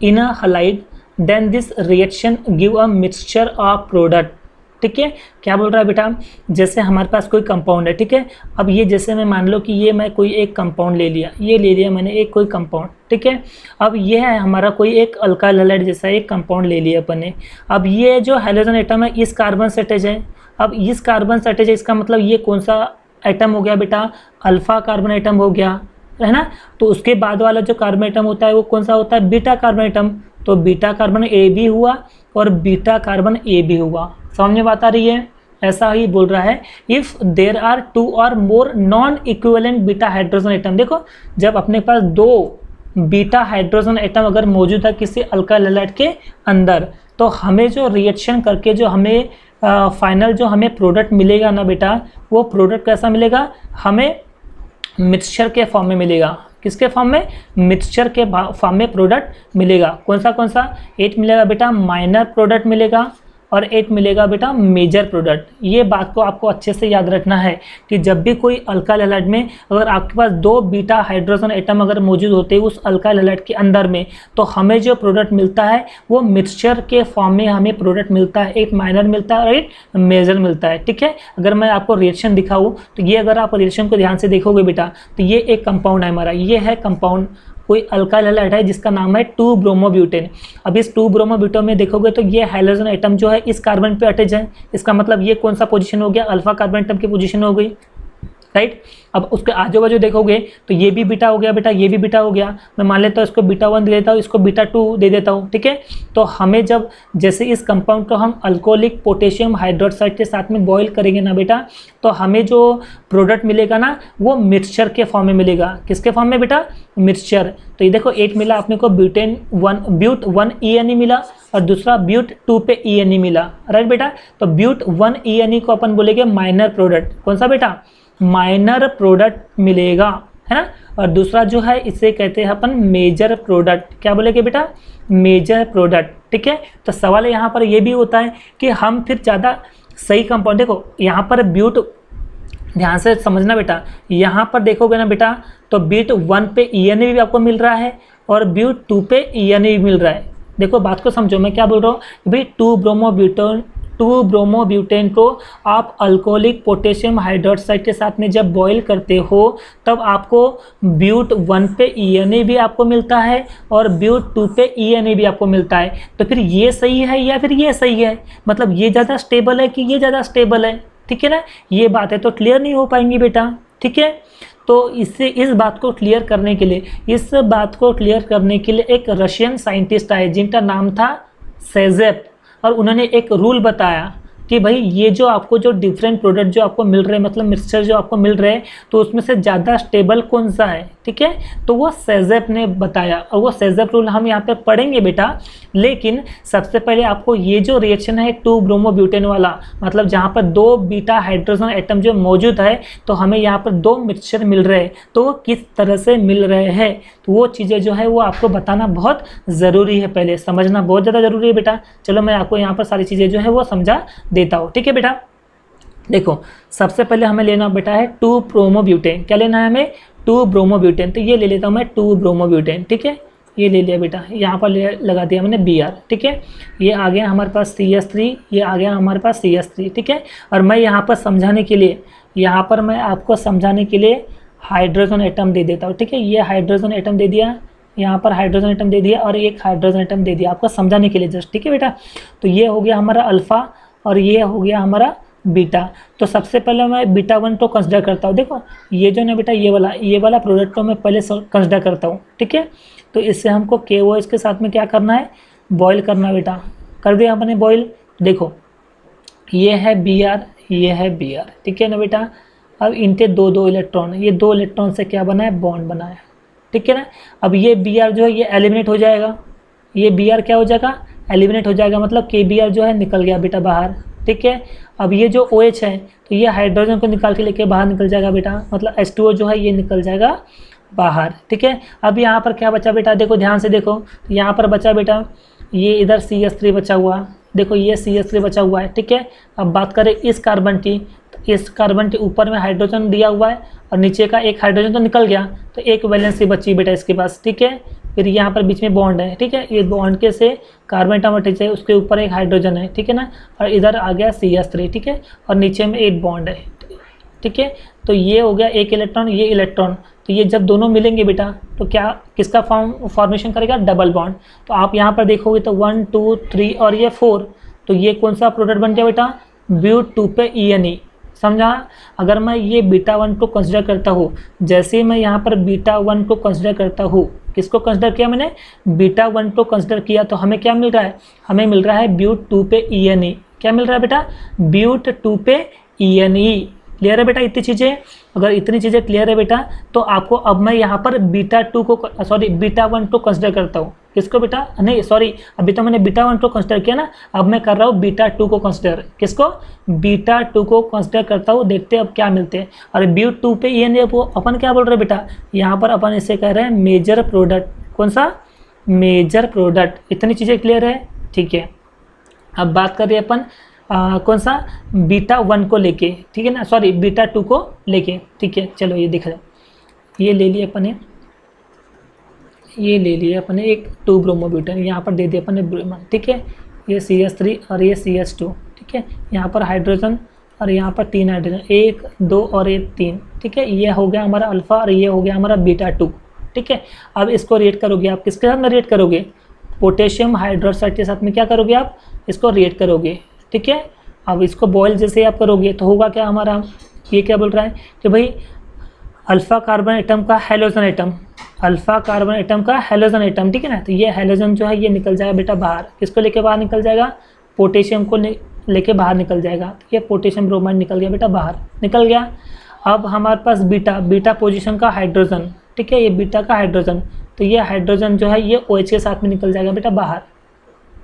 in a halide then this reaction give a mixture of product, ठीक है। क्या बोल रहा है बेटा, जैसे हमारे पास कोई कंपाउंड है, ठीक है। अब ये जैसे मैं मान लो कि ये मैं कोई एक कंपाउंड ले लिया, ये ले लिया मैंने एक कोई कंपाउंड, ठीक है। अब ये है हमारा कोई एक अल्काइल हैलाइड जैसा एक कंपाउंड ले लिया अपन ने। अब ये जो हैलोजन एटम है इस कार्बन से अटैच है। अब इस कार्बन से अटैच है, इसका मतलब ये कौन सा एटम हो गया बेटा, अल्फा कार्बन एटम हो गया, है ना। तो उसके बाद वाला जो कार्बन एटम होता है वो कौन सा होता है, बीटा कार्बन एटम। तो बीटा कार्बन A भी हुआ और बीटा कार्बन A भी हुआ। समझ में बात आ रही है, ऐसा ही बोल रहा है if there are 2 or more non equivalent beta hydrogen atom. देखो जब अपने पास 2 बीटा हाइड्रोजन एटम अगर मौजूद है किसी अल्काइल हैलाइड के अंदर, तो हमें जो रिएक्शन करके जो हमें फाइनल जो हमें प्रोडक्ट मिलेगा ना बेटा, वो प्रोडक्ट कैसा मिलेगा, हमें मिक्सचर के फॉर्म में मिलेगा। किसके फॉर्म में, मिक्सचर के फॉर्म में प्रोडक्ट मिलेगा। कौन सा, एक मिलेगा बेटा माइनर प्रोडक्ट मिलेगा और एक मिलेगा बेटा मेजर प्रोडक्ट। ये बात को आपको अच्छे से याद रखना है कि जब भी कोई अल्काइल हैलाइड में अगर आपके पास 2 बीटा हाइड्रोजन एटम अगर मौजूद होते हैं उस अल्काइल हैलाइड के अंदर में, तो हमें जो प्रोडक्ट मिलता है वो मिक्सचर के फॉर्म में हमें प्रोडक्ट मिलता है। एक माइनर मिलता है और एक मेजर मिलता है, ठीक है। अगर मैं आपको रिएक्शन दिखाऊँ तो ये अगर आप रिएक्शन को ध्यान से देखोगे बेटा, तो ये एक कंपाउंड है हमारा, ये है कंपाउंड कोई अल्काइल हैलाइड है जिसका नाम है 2-ब्रोमोब्यूटेन। अब इस 2-ब्रोमोब्यूटेन में देखोगे तो ये हाइड्रोजन एटम जो है इस कार्बन पे अटैच है, इसका मतलब ये कौन सा पोजीशन हो गया, अल्फा कार्बन एटम की पोजीशन हो गई, राइट। अब उसके आजू बाजू देखोगे तो ये भी बीटा हो गया बेटा, ये भी बीटा हो गया। मैं मान लेता हूँ इसको बीटा 1 दे देता हूँ, इसको बीटा 2 दे देता हूँ, ठीक है। तो हमें जब जैसे इस कंपाउंड को हम अल्कोहलिक पोटेशियम हाइड्रोक्साइड के साथ में बॉईल करेंगे ना बेटा, तो हमें जो प्रोडक्ट मिलेगा ना वो मिक्सचर के फॉर्म में मिलेगा। किसके फॉर्म में बेटा, मिक्सचर। तो ये देखो एक मिला अपने को ब्यूट 1 ENE मिला और दूसरा ब्यूट 2 पे ENE मिला, राइट बेटा। तो ब्यूट 1 ENE को अपन बोलेंगे माइनर प्रोडक्ट, कौन सा बेटा, माइनर प्रोडक्ट मिलेगा, है ना। और दूसरा जो है इसे कहते हैं अपन मेजर प्रोडक्ट, क्या बोलेंगे बेटा, मेजर प्रोडक्ट, ठीक है। तो सवाल यहाँ पर ये भी होता है कि हम फिर ज़्यादा सही कंपाउंड, देखो यहाँ पर ब्यूट, ध्यान से समझना बेटा, यहाँ पर देखोगे ना बेटा तो ब्यूट 1 पे ENE भी आपको मिल रहा है और ब्यूट 2 पे ENE भी मिल रहा है। देखो बात को समझो, मैं क्या बोल रहा हूँ भाई, 2-ब्रोमोब्यूटेन को आप अल्कोहलिक पोटेशियम हाइड्रोक्साइड के साथ में जब बॉईल करते हो तब आपको ब्यूट 1 पे ENA भी आपको मिलता है और ब्यूट 2 पे ENA भी आपको मिलता है। तो फिर ये सही है या फिर ये सही है, मतलब ये ज़्यादा स्टेबल है कि ये ज़्यादा स्टेबल है, ठीक है ना। ये बातें तो क्लियर नहीं हो पाएंगी बेटा, ठीक है। तो इससे इस बात को क्लियर करने के लिए एक रशियन साइंटिस्ट आए जिनका नाम था सेजेप, और उन्होंने एक रूल बताया कि भाई ये जो आपको जो डिफरेंट प्रोडक्ट जो आपको मिल रहे हैं, मतलब मिक्सचर जो आपको मिल रहे हैं, तो उसमें से ज़्यादा स्टेबल कौन सा है, ठीक है। तो वो सेजेप ने बताया और वो सेजेप रूल हम यहाँ पे पढ़ेंगे बेटा। लेकिन सबसे पहले आपको ये जो रिएक्शन है 2-ब्रोमोब्यूटेन वाला, मतलब जहाँ पर 2 बीटा हाइड्रोजन एटम जो मौजूद है, तो हमें यहाँ पर 2 मिक्सचर मिल रहे हैं, तो वो किस तरह से मिल रहे हैं, तो वो चीज़ें जो है वो आपको बताना बहुत ज़रूरी है, पहले समझना बहुत ज़्यादा ज़रूरी है बेटा। चलो मैं आपको यहाँ पर सारी चीज़ें जो है वो समझा देता हूँ, ठीक है बेटा। देखो सबसे पहले हमें लेना बेटा है 2-ब्रोमोब्यूटेन, क्या लेना है हमें, 2-ब्रोमोब्यूटेन। तो ये ले लेता हूँ मैं 2-ब्रोमोब्यूटेन, ठीक है। ये ले लिया बेटा, यहाँ पर लगा दिया मैंने Br, ठीक है। ये आ गया हमारे पास CH3, ये आ गया हमारे पास CH3, ठीक है। और मैं यहाँ पर समझाने के लिए, यहाँ पर मैं आपको समझाने के लिए हाइड्रोजन एटम दे देता हूँ, ठीक है। ये हाइड्रोजन एटम दे दिया, यहाँ पर हाइड्रोजन एटम दे दिया और एक हाइड्रोजन एटम दे दिया आपको समझाने के लिए जस्ट, ठीक है बेटा। तो ये हो गया हमारा अल्फ़ा और ये हो गया हमारा बीटा। तो सबसे पहले मैं बीटा 1 को कंसिडर करता हूँ। देखो ये जो ना बेटा ये वाला प्रोडक्ट को मैं पहले कंसिडर करता हूँ, ठीक है। तो इससे हमको KOH के साथ में क्या करना है, बॉईल करना बेटा। कर दिया आपने बॉईल। देखो ये है Br, ये है Br, ठीक है ना बेटा। अब इनके 2 इलेक्ट्रॉन, ये 2 इलेक्ट्रॉन से क्या बना है, बॉन्ड बना है, ठीक है ना। अब ये Br जो है ये एलिमिनेट हो जाएगा, ये Br क्या हो जाएगा, एलिमिनेट हो जाएगा, मतलब KBr जो है निकल गया बेटा बाहर, ठीक है। अब ये जो OH है तो ये हाइड्रोजन को निकाल के लेके बाहर निकल जाएगा बेटा, मतलब H2O जो है ये निकल जाएगा बाहर, ठीक है। अब यहाँ पर क्या बचा बेटा, देखो ध्यान से देखो, तो यहाँ पर बचा बेटा ये इधर CH3 बचा हुआ, देखो ये CH3 बचा हुआ है, ठीक है। अब बात करें इस कार्बन की, तो इस कार्बन के ऊपर में हाइड्रोजन दिया हुआ है और नीचे का एक हाइड्रोजन तो निकल गया, तो एक वैलेंसी बची बेटा इसके पास, ठीक है। फिर यहाँ पर बीच में बॉन्ड है, ठीक है। ये बॉन्ड के से कार्बन एटम अटैच है, उसके ऊपर एक हाइड्रोजन है, ठीक है ना। और इधर आ गया CH3, ठीक है। और नीचे में एक बॉन्ड है, ठीक है। तो ये हो गया एक इलेक्ट्रॉन, ये इलेक्ट्रॉन, तो ये जब दोनों मिलेंगे बेटा तो क्या किसका फॉर्मेशन करेगा, डबल बॉन्ड। तो आप यहाँ पर देखोगे तो 1 2 3 और ये 4, तो ये कौन सा प्रोडक्ट बन गया बेटा, ब्यूट 2 पे ENE, समझा। अगर मैं ये बीटा 1 को कंसिडर करता हूँ, जैसे मैं यहाँ पर बीटा 1 को कंसिडर करता हूँ, किसको कंसिडर किया मैंने, बीटा 1 को कंसिडर किया, तो हमें क्या मिल रहा है, हमें मिल रहा है ब्यूट 2 पे ENE। क्या मिल रहा है बेटा, ब्यूट 2 पे ENE। क्लियर है बेटा इतनी चीज़ें। अगर इतनी चीज़ें क्लियर है बेटा तो आपको, अब मैं यहाँ पर बीटा 1 को कंसिडर करता हूँ, किसको बेटा, नहीं सॉरी, अभी तो मैंने बीटा 1 को कंसिडर किया ना, अब मैं कर रहा हूँ बीटा 2 को कंसिडर, किसको, बीटा 2 को कंसिडर करता हूँ, देखते हैं अब क्या मिलते हैं। और ब्यूट 2 पे ENA वो अपन क्या बोल रहे हैं बेटा, यहाँ पर अपन इसे कह रहे हैं मेजर प्रोडक्ट, कौन सा, मेजर प्रोडक्ट। इतनी चीज़ें क्लियर है, ठीक है। अब बात कर रहे हैं अपन कौन सा, बीटा 1 को लेके, ठीक है ना, सॉरी बीटा 2 को लेके, ठीक है। चलो ये दिख रहा है, ये ले लिया अपने, ये ले लिया अपने एक 2-ब्रोमोब्यूटेन, यहाँ पर दे दिया अपने ब्रोमन, ठीक है। ये CH3 और ये CH2, ठीक है। यहाँ पर हाइड्रोजन और यहाँ पर 3 हाइड्रोजन, 1 2 और 1 3, ठीक है। ये हो गया हमारा अल्फ़ा और ये हो गया हमारा बीटा 2, ठीक है। अब इसको रिएक्ट करोगे आप किसके साथ में रिएक्ट करोगे, पोटेशियम हाइड्रोक्साइड के साथ में क्या करोगे आप, इसको रिएक्ट करोगे, ठीक है। अब इसको बॉयल जैसे आप करोगे तो होगा क्या हमारा, ये क्या बोल रहा है कि भाई अल्फा कार्बन एटम का halogen atom, alpha carbon atom का हैलोजन एटम, ठीक है ना। तो ये हैलोजन जो है ये निकल जाएगा बेटा बाहर, किसको लेके बाहर निकल जाएगा, पोटेशियम को लेके बाहर निकल जाएगा। तो ये पोटेशियम ब्रोमाइड निकल गया बेटा बाहर, निकल गया। अब हमारे पास बीटा पोजीशन का हाइड्रोजन, ठीक है, ये बीटा का हाइड्रोजन, तो ये हाइड्रोजन जो है ये OH के साथ में निकल जाएगा बेटा बाहर,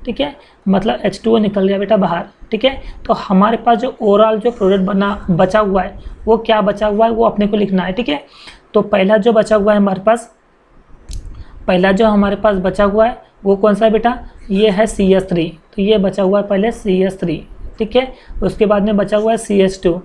ठीक है, मतलब H2O निकल गया बेटा बाहर, ठीक है। तो हमारे पास जो ओवरऑल जो प्रोडक्ट बचा हुआ है वो क्या बचा हुआ है वो अपने को लिखना है, ठीक है। तो पहला जो बचा हुआ है हमारे पास, पहला जो हमारे पास बचा हुआ है वो कौन सा है बेटा, ये है CH3, तो ये बचा हुआ है पहले CH3, ठीक है। उसके बाद में बचा हुआ है CH2,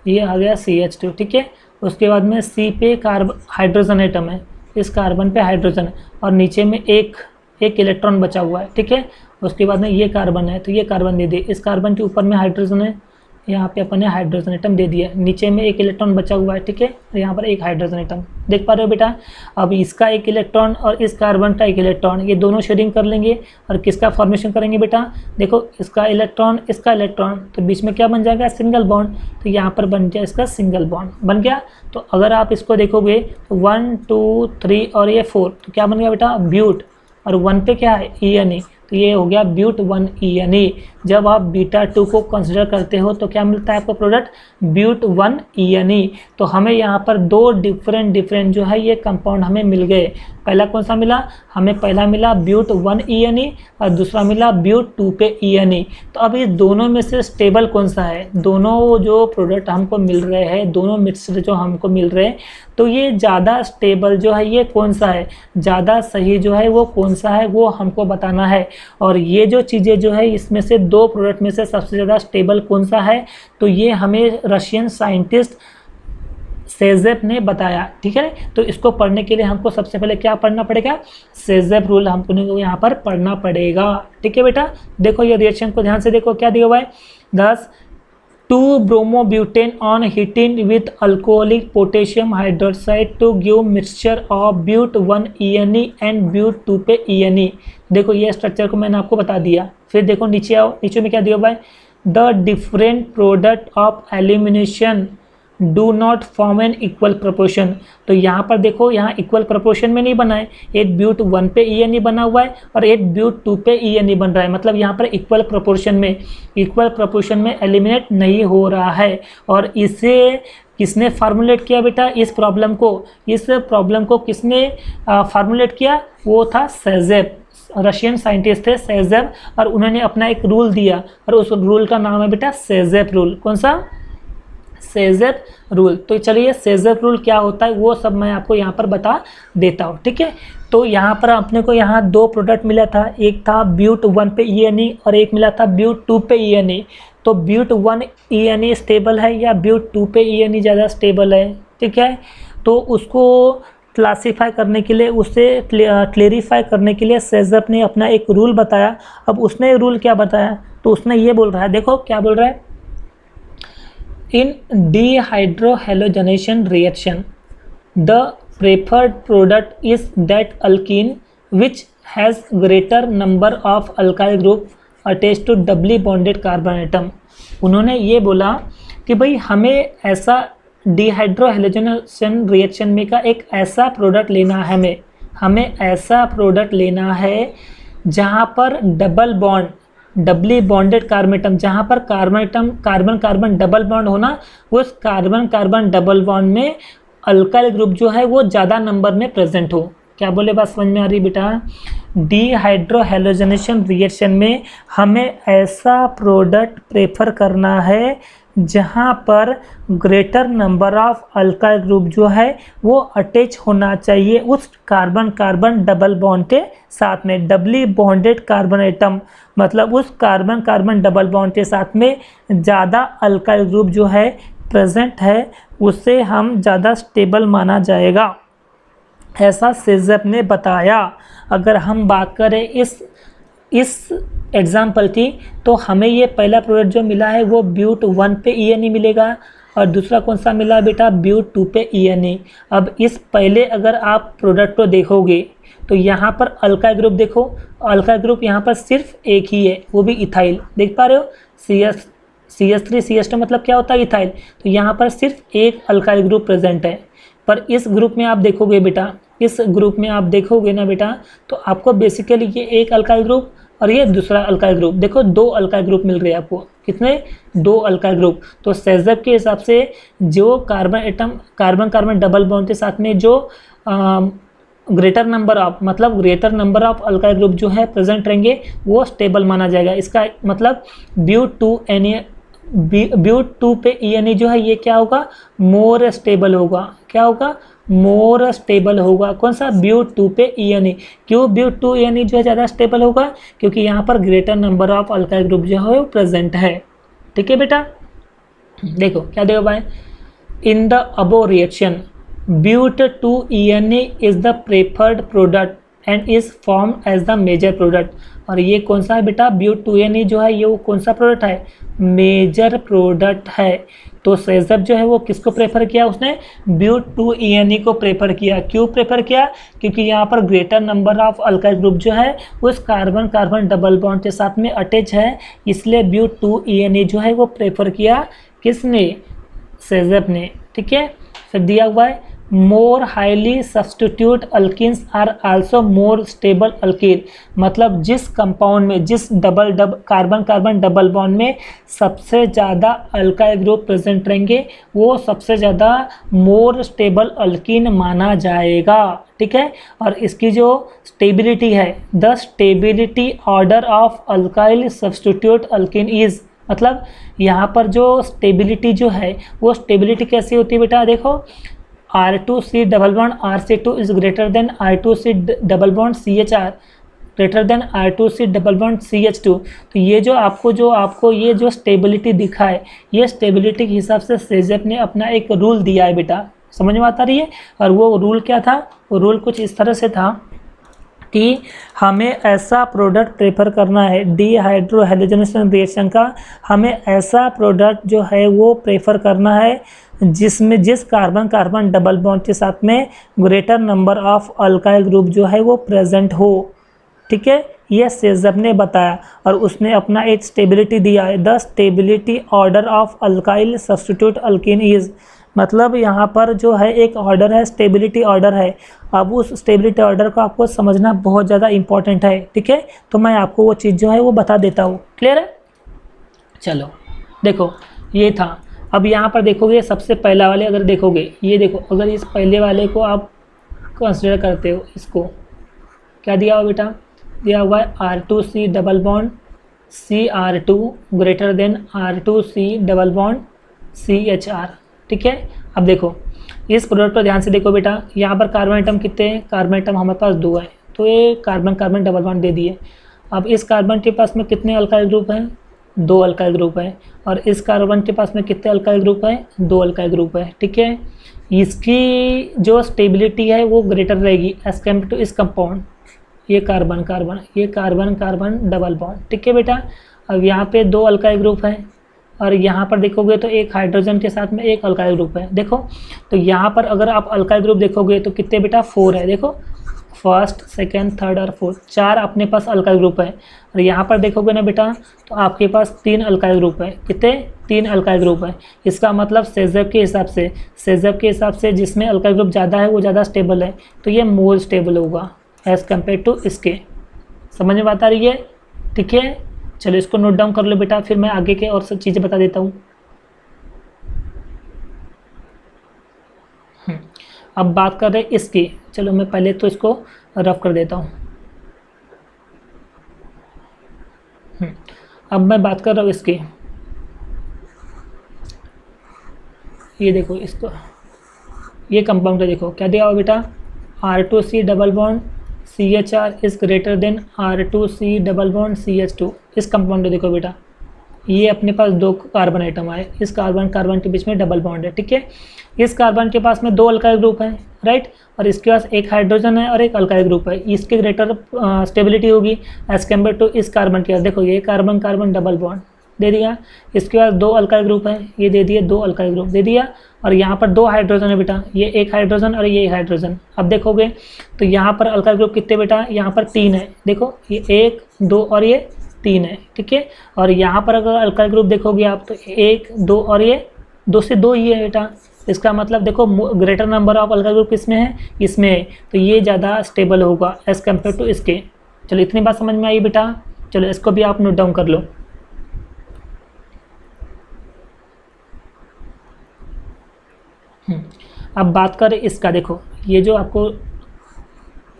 ये आ गया CH2, ठीक है। उसके बाद में C पे हाइड्रोजन एटम है, इस कार्बन पे हाइड्रोजन है और नीचे में एक इलेक्ट्रॉन बचा हुआ है, ठीक है। उसके बाद में ये कार्बन है, तो ये कार्बन दे दिए, इस कार्बन के ऊपर में हाइड्रोजन है, यहाँ पे अपन ने हाइड्रोजन एटम दे दिया, नीचे में एक इलेक्ट्रॉन बचा हुआ है, ठीक है, यहाँ पर एक हाइड्रोजन एटम देख पा रहे हो बेटा। अब इसका एक इलेक्ट्रॉन और इस कार्बन का एक इलेक्ट्रॉन, ये दोनों शेयरिंग कर लेंगे और किसका फॉर्मेशन करेंगे बेटा, देखो इसका इलेक्ट्रॉन, तो बीच में क्या बन जाएगा, सिंगल बॉन्ड, तो यहाँ पर बन जाए इसका सिंगल बॉन्ड बन गया। तो अगर आप इसको देखोगे 1 2 3 और ये 4, तो क्या बन गया बेटा, ब्यूट, और 1 पे क्या है ENE, तो ये हो गया ब्यूट 1 ENE। जब आप बीटा 2 को कंसिडर करते हो तो क्या मिलता है आपको प्रोडक्ट, ब्यूट 1 ENE। तो हमें यहाँ पर दो डिफरेंट जो है ये कंपाउंड हमें मिल गए। पहला कौन सा मिला, हमें पहला मिला ब्यूट 1 ENE और दूसरा मिला ब्यूट 2 पे ENE। तो अब इस दोनों में से स्टेबल कौन सा है, दोनों जो प्रोडक्ट हमको मिल रहे हैं, दोनों मिक्सचर जो हमको मिल रहे हैं, तो ये ज़्यादा स्टेबल जो है ये कौन सा है, ज़्यादा सही जो है वो कौन सा है वो हमको बताना है। और ये जो चीज़ें जो है इसमें से दो प्रोडक्ट में से सबसे ज़्यादा स्टेबल कौन सा है, तो ये हमें रशियन साइंटिस्ट सेजेप ने बताया, ठीक है। तो इसको पढ़ने के लिए हमको सबसे पहले क्या पढ़ना पड़ेगा, सेजेप रूल हमको यहाँ पर पढ़ना पड़ेगा, ठीक है बेटा। देखो ये रिएक्शन को ध्यान से देखो, क्या दिया हुआ है, 10 2 bromobutane on heating with alcoholic potassium hydroxide to give mixture of but 1 ENE and but 2 पे ENE। देखो ये स्ट्रक्चर को मैंने आपको बता दिया। फिर देखो नीचे आओ, नीचे में क्या दिया हुआ है, the different product of elimination do not form in equal proportion. तो यहाँ पर देखो, यहाँ इक्वल प्रोपोर्शन में नहीं बना है, एक ब्यूट 1 पे ENE बना हुआ है और एक ब्यूट 2 पे ENE बन रहा है, मतलब यहाँ पर इक्वल प्रोपोर्शन में एलिमिनेट नहीं हो रहा है। और इसे किसने फार्मूलेट किया बेटा, इस प्रॉब्लम को किसने फार्मूलेट किया, वो था सेजेप, रशियन साइंटिस्ट थे सेजेप, और उन्होंने अपना एक रूल दिया और उस रूल का नाम है बेटा सेजेप रूल। कौन सा, सेजेप रूल। तो चलिए सेजेप रूल क्या होता है वो सब मैं आपको यहाँ पर बता देता हूँ, ठीक है। तो यहाँ पर अपने को यहाँ दो प्रोडक्ट मिला था, एक था ब्यूट 1 पे ENE और एक मिला था ब्यूट 2 पे ENE। तो ब्यूट 1 ENE स्टेबल है या ब्यूट 2 पे ENE ज़्यादा स्टेबल है, ठीक है। तो उसको क्लासीफाई करने के लिए, उसे क्लेरिफाई करने के लिए सेजेप ने अपना एक रूल बताया। अब उसने रूल क्या बताया, तो उसने ये बोल रहा है, देखो क्या बोल रहा है, in dehydrohalogenation reaction the preferred product is that alkene which has greater number of alkyl group attached to doubly bonded carbon atom। उन्होंने ये बोला कि भाई हमें ऐसा डिहाइड्रोहैलोजनेशन रिएक्शन में का एक ऐसा प्रोडक्ट लेना है, हमें ऐसा प्रोडक्ट लेना है जहाँ पर डबली बॉन्डेड कार्बन एटम, जहाँ पर कार्बन कार्बन डबल बॉन्ड होना, उस कार्बन कार्बन डबल बॉन्ड में अल्काइल ग्रुप जो है वो ज़्यादा नंबर में प्रेजेंट हो। क्या बोले, बात समझ में आ रही बेटा, डिहाइड्रोहैलोजनेशन रिएक्शन में हमें ऐसा प्रोडक्ट प्रेफर करना है जहाँ पर greater number of alkyl group जो है वो अटैच होना चाहिए उस कार्बन कार्बन डबल बॉन्ड के साथ में। डबली बॉन्डेड कार्बन एटम मतलब उस कार्बन कार्बन डबल बॉन्ड के साथ में ज़्यादा अल्काइल ग्रुप जो है प्रेजेंट है, उससे हम ज़्यादा स्टेबल माना जाएगा, ऐसा सेजेप ने बताया। अगर हम बात करें इस इस एग्जाम्पल की, तो हमें ये पहला प्रोडक्ट जो मिला है वो ब्यूट 1 पे ENE मिलेगा, और दूसरा कौन सा मिला बेटा, ब्यूट 2 पे ENE। अब इस पहले अगर आप प्रोडक्ट को देखोगे तो यहाँ पर अल्काइल ग्रुप देखो, अल्काइल ग्रुप यहाँ पर सिर्फ एक ही है, वो भी इथाइल, देख पा रहे हो, CH3 CH2 मतलब क्या होता है, इथाइल। तो यहाँ पर सिर्फ एक अल्काइल ग्रुप प्रेजेंट है। पर इस ग्रुप में आप देखोगे बेटा, इस ग्रुप में आप देखोगे ना बेटा, तो आपको बेसिकली ये एक अल्काइल ग्रुप और ये दूसरा अल्काइल ग्रुप, देखो 2 अल्काइल ग्रुप मिल रहे हैं आपको, कितने, 2 अल्काइल ग्रुप। तो सेजब के हिसाब से जो carbon atom, carbon carbon double bond के साथ में जो ग्रेटर नंबर ऑफ, मतलब greater number of alkyl group जो है प्रेजेंट रहेंगे, वो स्टेबल माना जाएगा। इसका मतलब ब्यूट 2 पे ENE जो है ये क्या होगा, मोर स्टेबल होगा, क्या होगा, मोर स्टेबल होगा। कौन सा, ब्यूट 2 पे ENE। क्यों ब्यूट 2 ENE जो है ज़्यादा स्टेबल होगा, क्योंकि यहाँ पर greater number of alkyl group जो है वो प्रेजेंट है। ठीक है बेटा, देखो क्या देखो भाई, in the above reaction but 2 ENE is the preferred product and is form as the major product. और ये कौन सा है बेटा, ब्यूट 2 ENE जो है ये वो कौन सा प्रोडक्ट है, मेजर प्रोडक्ट है। तो सेजब जो है वो किसको प्रेफर किया, उसने ब्यूट 2 ENE को प्रेफर किया। क्यों प्रेफर किया, क्योंकि यहाँ पर greater number of alkyl group जो है उस कार्बन कार्बन डबल बॉन्ड के साथ में अटैच है, इसलिए ब्यूट 2 ENE जो है वो प्रेफर किया, किसने, सेजब ने। ठीक है, फिर दिया हुआ है more highly substitute alkenes are also more stable alkene. मतलब जिस कंपाउंड में, जिस कार्बन कार्बन डबल बॉन्ड में सबसे ज़्यादा अल्काइल ग्रुप प्रेजेंट रहेंगे वो सबसे ज़्यादा मोर स्टेबल अल्किन माना जाएगा। ठीक है, और इसकी जो स्टेबिलिटी है, the stability order of alkyl substitute alkene is, मतलब यहाँ पर जो स्टेबिलिटी जो है वो स्टेबिलिटी कैसी होती है बेटा, देखो R2C double bond RC2 is greater than R2C double bond CHR greater than R2C double bond CH2। तो ये जो आपको ये जो स्टेबिलिटी दिखा है, ये स्टेबिलिटी के हिसाब से सेजब ने अपना एक रूल दिया है बेटा, समझ में आता रही है। और वो रूल क्या था, वो रूल कुछ इस तरह से था कि हमें ऐसा प्रोडक्ट प्रेफर करना है, डीहाइड्रोहैलोजनेशन रिएक्शन का हमें ऐसा प्रोडक्ट जो है वो प्रेफर करना है जिसमें जिस कार्बन कार्बन डबल बॉन्ड के साथ में greater number of alkyl group जो है वो प्रेजेंट हो। ठीक है, ये सेजब ने बताया और उसने अपना एक स्टेबिलिटी दिया है, the stability order of alkyl substitute alkene is, मतलब यहाँ पर जो है एक ऑर्डर है, स्टेबिलिटी ऑर्डर है। अब उस स्टेबिलिटी ऑर्डर को आपको समझना बहुत ज़्यादा इंपॉर्टेंट है। ठीक है, तो मैं आपको वो चीज़ जो है वो बता देता हूँ, क्लियर है। चलो देखो ये था। अब यहाँ पर देखोगे सबसे पहला वाले, अगर देखोगे ये देखो, अगर इस पहले वाले को आप कंसिडर करते हो, इसको क्या दिया हुआ बेटा, दिया हुआ है R2C double bond CR2 greater than R2C double bond CHR। ठीक है, अब देखो इस प्रोडक्ट पर ध्यान से देखो बेटा, यहाँ पर कार्बन एटम कितने हैं, कार्बन एटम हमारे पास 2 है, तो ये कार्बन कार्बन डबल बॉन्ड दे दिए। अब इस कार्बन के पास में कितने अल्काइल ग्रुप हैं, 2 अल्काइल ग्रुप है, और इस कार्बन के पास में कितने अल्काइल ग्रुप है, 2 अल्काइल ग्रुप है। ठीक है, इसकी जो स्टेबिलिटी है वो ग्रेटर रहेगी एज कम्पेयर टू इस कंपाउंड, ये कार्बन कार्बन, ये कार्बन कार्बन डबल बॉन्ड। ठीक है बेटा, अब यहाँ पे 2 अल्काइल ग्रुप है और यहाँ पर देखोगे तो एक हाइड्रोजन के साथ में एक अल्काइल ग्रुप है। देखो तो यहाँ पर अगर आप अल्काइल ग्रुप देखोगे तो कितने बेटा, 4 है। देखो फर्स्ट सेकेंड थर्ड और फोर्थ, 4 अपने पास अल्काइल ग्रुप है। और यहाँ पर देखोगे ना बेटा तो आपके पास 3 अल्काइल ग्रुप है, कितने, 3 अल्काइल ग्रुप है। इसका मतलब सेजब के हिसाब से जिसमें अल्काइल ग्रुप ज़्यादा है वो ज़्यादा स्टेबल है, तो ये मोर स्टेबल होगा एज़ कम्पेयर टू इसके। समझ में बात आ रही है। ठीक है, चलो इसको नोट डाउन कर लो बेटा, फिर मैं आगे के और सब चीज़ें बता देता हूँ। अब बात कर रहे हैं इसकी, चलो मैं पहले तो इसको रफ कर देता हूँ। अब मैं बात कर रहा हूँ इसकी, ये देखो इसको, ये कंपाउंड है, देखो क्या दिया हुआ बेटा, R2C double bond CHR is greater than R2C double bond CH2। इस कंपाउंड में देखो बेटा, ये अपने पास 2 कार्बन आइटम आए, इस कार्बन कार्बन के बीच में डबल बॉन्ड है। ठीक है, इस कार्बन के पास में 2 अल्काइल ग्रुप है, राइट। और इसके पास एक हाइड्रोजन है और एक अल्काइल ग्रुप है, इसकी ग्रेटर स्टेबिलिटी होगी एज कम्पेयर टू इस कार्बन के। देखो ये कार्बन कार्बन डबल बॉन्ड दे दिया, इसके पास 2 अल्काइल ग्रुप है, ये दे दिए 2 अल्काइल ग्रुप दे दिया, और यहाँ पर 2 हाइड्रोजन है बेटा, ये एक हाइड्रोजन और ये एक हाइड्रोजन। अब देखोगे तो यहाँ पर अल्काइल ग्रुप कितने बेटा, यहाँ पर 3 है, देखो ये 1 2 और ये 3 है, ठीक है। और यहाँ पर अगर अल्काइल ग्रुप देखोगे आप तो 1 2 और ये 2 से 2 ही है बेटा। इसका मतलब देखो greater number of alkyl group किसमें है, इसमें है, तो ये ज़्यादा स्टेबल होगा एज कम्पेयर टू इसके। चलो इतनी बात समझ में आई बेटा, चलो इसको भी आप नोट डाउन कर लो। अब बात करें इसका, देखो ये जो आपको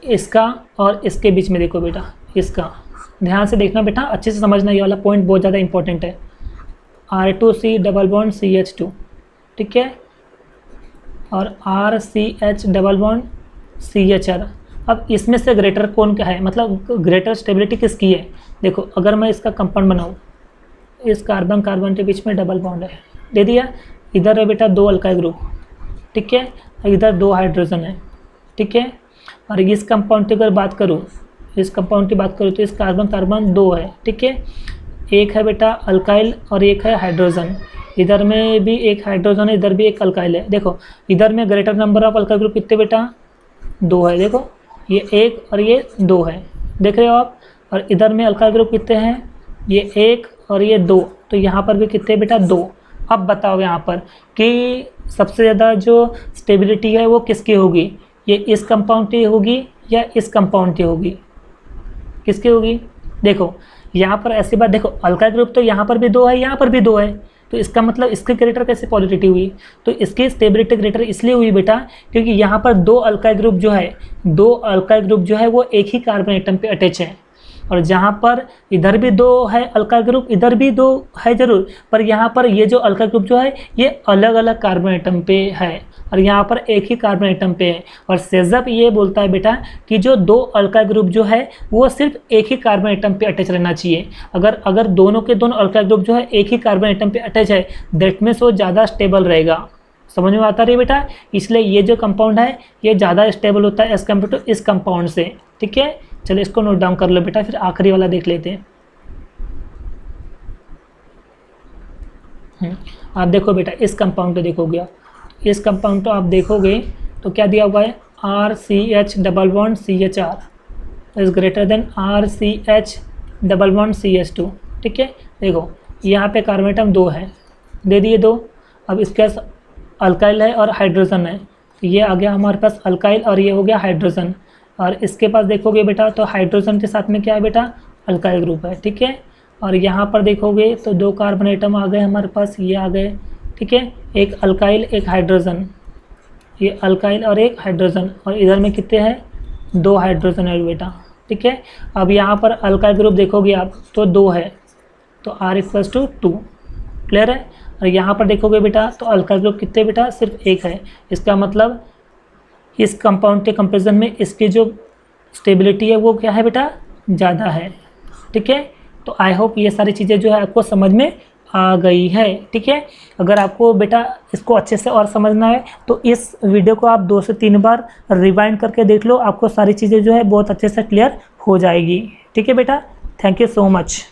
इसका और इसके बीच में देखो बेटा, इसका ध्यान से देखना बेटा, अच्छे से समझना, ये वाला पॉइंट बहुत ज़्यादा इंपॉर्टेंट है। R2C डबल बॉन्ड CH2, ठीक है, और RCH डबल बॉन्ड CHR। अब इसमें से ग्रेटर कौन क्या है, मतलब ग्रेटर स्टेबिलिटी किसकी है। देखो अगर मैं इसका कंपाउंड बनाऊँ, इस कार्बन कार्बन के बीच में डबल बॉन्ड है, दे दिया, इधर है बेटा 2 अल्काइल ग्रुप, ठीक है, इधर 2 हाइड्रोजन है, ठीक है। और इस कंपाउंड की अगर बात करूँ, इस कंपाउंड की बात करूँ तो इस कार्बन कार्बन 2 है, ठीक है, एक है बेटा अल्काइल और एक है हाइड्रोजन, इधर में भी एक हाइड्रोजन है, इधर भी एक अल्काइल है। देखो इधर में greater number of alkyl group कितने बेटा, 2 है, देखो ये 1 और ये 2 है, देख रहे हो आप। और इधर में अल्काइल ग्रुप कितने हैं, ये 1 और ये 2, तो यहाँ पर भी कितने बेटा 2। अब बताओ यहाँ पर कि सबसे ज़्यादा जो स्टेबिलिटी है वो किसकी होगी, ये इस कंपाउंड की होगी या इस कंपाउंड की होगी, किसकी होगी। देखो यहाँ पर ऐसी बात, देखो अल्काइल ग्रुप तो यहाँ पर भी 2 है, यहाँ पर भी 2 है, तो इसका मतलब इसकी ग्रेटर कैसे पॉजिटिव हुई, तो इसकी स्टेबिलिटी ग्रेटर इसलिए हुई बेटा क्योंकि यहाँ पर 2 अल्काइल ग्रुप जो है, 2 अल्काइल ग्रुप जो है वो एक ही कार्बन एटम पे अटैच है। और जहाँ पर इधर भी 2 है अल्काइल ग्रुप, इधर भी 2 है जरूर, पर यहाँ पर ये जो अल्काइल ग्रुप जो है ये अलग अलग कार्बन एटम पे है, और यहाँ पर एक ही कार्बन एटम पे है। और सेजप ये बोलता है बेटा कि जो 2 अल्काइल ग्रुप जो है वो सिर्फ एक ही कार्बन एटम पे अटैच रहना चाहिए। अगर दोनों के दोनों अल्काइल ग्रुप जो है एक ही कार्बन एटम पे अटैच है, दैट मीन्स वो ज़्यादा स्टेबल रहेगा। समझ में आता रही बेटा, इसलिए ये जो कंपाउंड है ये ज़्यादा स्टेबल होता है एज कम्पेयर टू इस कंपाउंड से, ठीक है। चलो इसको नोट डाउन कर लो बेटा, फिर आखिरी वाला देख लेते हैं। आप देखो बेटा इस कंपाउंड को देखोगे आप, इस कंपाउंड को आप देखोगे तो क्या दिया हुआ है, RCH double bond CHR is greater than RCH double bond CH2, ठीक है। देखो यहाँ पे कार्बन एटम 2 है, दे दिए 2। अब इसके पास अल्काइल है और हाइड्रोजन है, तो ये आ गया हमारे पास अल्काइल और ये हो गया हाइड्रोजन। और इसके पास देखोगे बेटा तो हाइड्रोजन के साथ में क्या है बेटा, अल्काइल ग्रुप है, ठीक है। और यहाँ पर देखोगे तो 2 कार्बन एटम आ गए हमारे पास, ये आ गए, ठीक है, एक अल्काइल एक हाइड्रोजन, ये अल्काइल और एक हाइड्रोजन, और इधर में कितने हैं 2 हाइड्रोजन है बेटा, ठीक है। अब यहाँ पर अल्काइल ग्रुप देखोगे आप तो 2 है, तो R=2, क्लियर है। और यहाँ पर देखोगे बेटा तो अल्काइल ग्रुप कितने बेटा, सिर्फ 1 है। इसका मतलब इस कंपाउंड के कंपेरिजन में इसकी जो स्टेबिलिटी है वो क्या है बेटा, ज़्यादा है, ठीक है। तो आई होप ये सारी चीज़ें जो है आपको समझ में आ गई है, ठीक है। अगर आपको बेटा इसको अच्छे से और समझना है तो इस वीडियो को आप 2 से 3 बार रिवाइंड करके देख लो, आपको सारी चीज़ें जो है बहुत अच्छे से क्लियर हो जाएगी, ठीक है बेटा। Thank you so much.